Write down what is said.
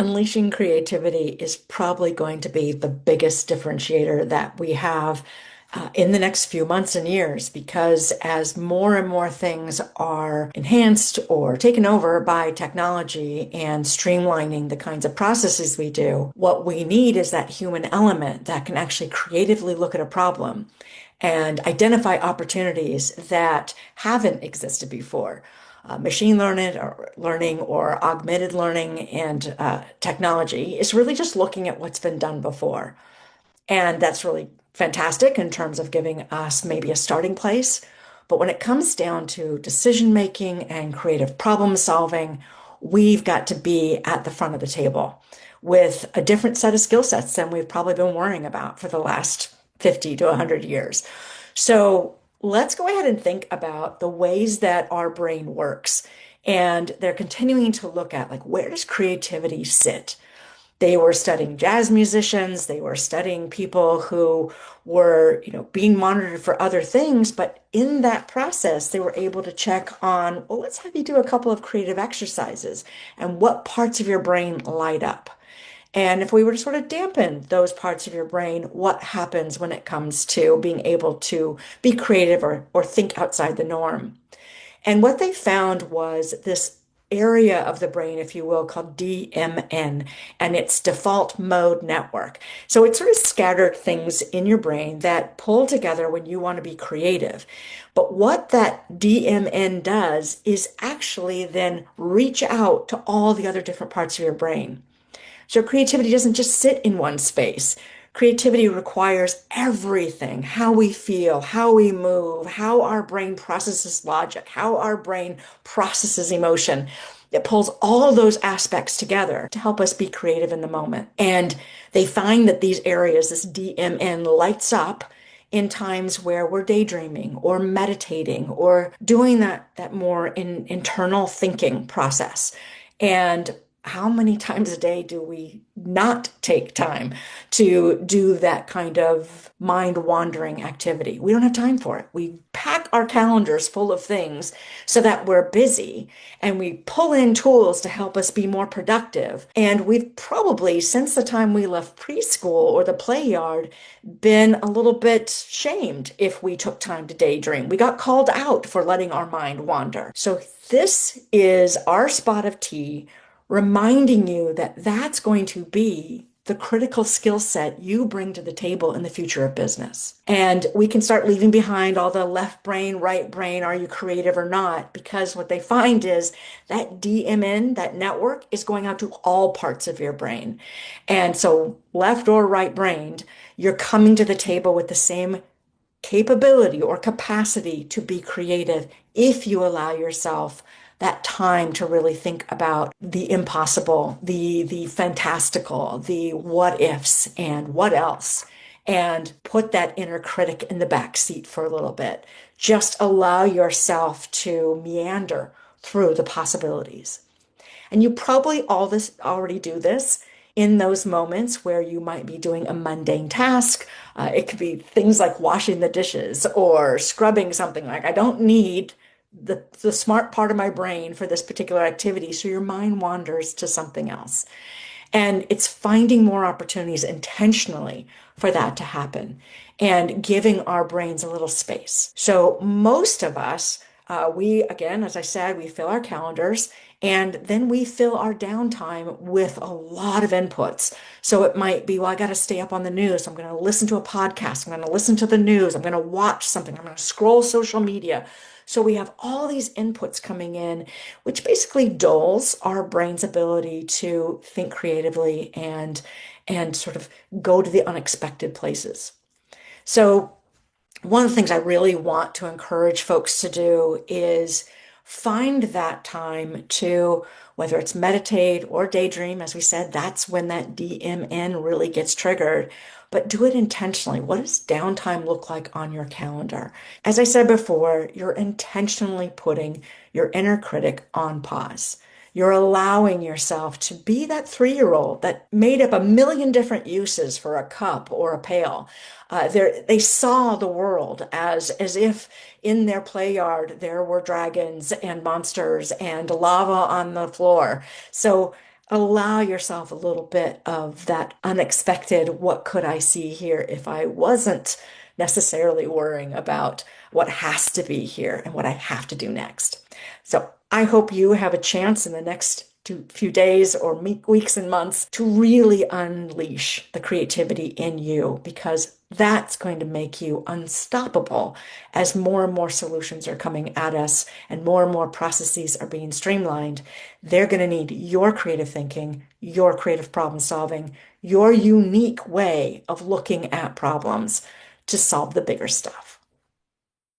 Unleashing creativity is probably going to be the biggest differentiator that we have in the next few months and years, because as more and more things are enhanced or taken over by technology and streamlining the kinds of processes we do, what we need is that human element that can actually creatively look at a problem and identify opportunities that haven't existed before. Machine learning or augmented learning and technology is really just looking at what's been done before. And that's really fantastic in terms of giving us maybe a starting place. But when it comes down to decision making and creative problem solving, we've got to be at the front of the table with a different set of skill sets than we've probably been worrying about for the last 50 to 100 years. So let's go ahead and think about the ways that our brain works. And they're continuing to look at, like, where does creativity sit? They were studying jazz musicians, they were studying people who were, being monitored for other things, but in that process, they were able to check on, well, let's have you do a couple of creative exercises and what parts of your brain light up. And if we were to sort of dampen those parts of your brain, what happens when it comes to being able to be creative or think outside the norm? And what they found was this area of the brain, if you will, called DMN, and its default mode network. So it sort of scattered things in your brain that pull together when you want to be creative. But what that DMN does is actually then reach out to all the other different parts of your brain. So creativity doesn't just sit in one space. Creativity requires everything, how we feel, how we move, how our brain processes logic, how our brain processes emotion. It pulls all of those aspects together to help us be creative in the moment. And they find that these areas, this DMN lights up in times where we're daydreaming or meditating or doing that more internal thinking process. And how many times a day do we not take time to do that kind of mind wandering activity? We don't have time for it. We pack our calendars full of things so that we're busy, and we pull in tools to help us be more productive. And we've probably, since the time we left preschool or the play yard, been a little bit shamed if we took time to daydream. We got called out for letting our mind wander. So this is our spot of tea, reminding you that that's going to be the critical skill set you bring to the table in the future of business. And we can start leaving behind all the left brain, right brain, are you creative or not? Because what they find is that DMN, that network, is going out to all parts of your brain. And so left or right brained, you're coming to the table with the same capability or capacity to be creative if you allow yourself that time to really think about the impossible, the fantastical, the what ifs and what else, and put that inner critic in the back seat for a little bit. Just allow yourself to meander through the possibilities. And you probably all this already do this in those moments where you might be doing a mundane task. It could be things like washing the dishes or scrubbing something. Like, I don't need the smart part of my brain for this particular activity. So your mind wanders to something else. And it's finding more opportunities intentionally for that to happen and giving our brains a little space. So most of us, we, again, as I said, we fill our calendars and then we fill our downtime with a lot of inputs. So it might be, well, I got to stay up on the news. I'm going to listen to a podcast. I'm going to listen to the news. I'm going to watch something. I'm going to scroll social media. So we have all these inputs coming in, which basically dulls our brain's ability to think creatively and sort of go to the unexpected places. So one of the things I really want to encourage folks to do is find that time to, whether it's meditate or daydream, as we said, that's when that DMN really gets triggered, but do it intentionally. What does downtime look like on your calendar? As I said before, you're intentionally putting your inner critic on pause. You're allowing yourself to be that 3-year-old that made up a million different uses for a cup or a pail. They saw the world as if in their play yard there were dragons and monsters and lava on the floor. So allow yourself a little bit of that unexpected, what could I see here if I wasn't necessarily worrying about what has to be here and what I have to do next. So I hope you have a chance in the next few days or weeks and months to really unleash the creativity in you, because that's going to make you unstoppable as more and more solutions are coming at us and more processes are being streamlined. They're going to need your creative thinking, your creative problem solving, your unique way of looking at problems to solve the bigger stuff.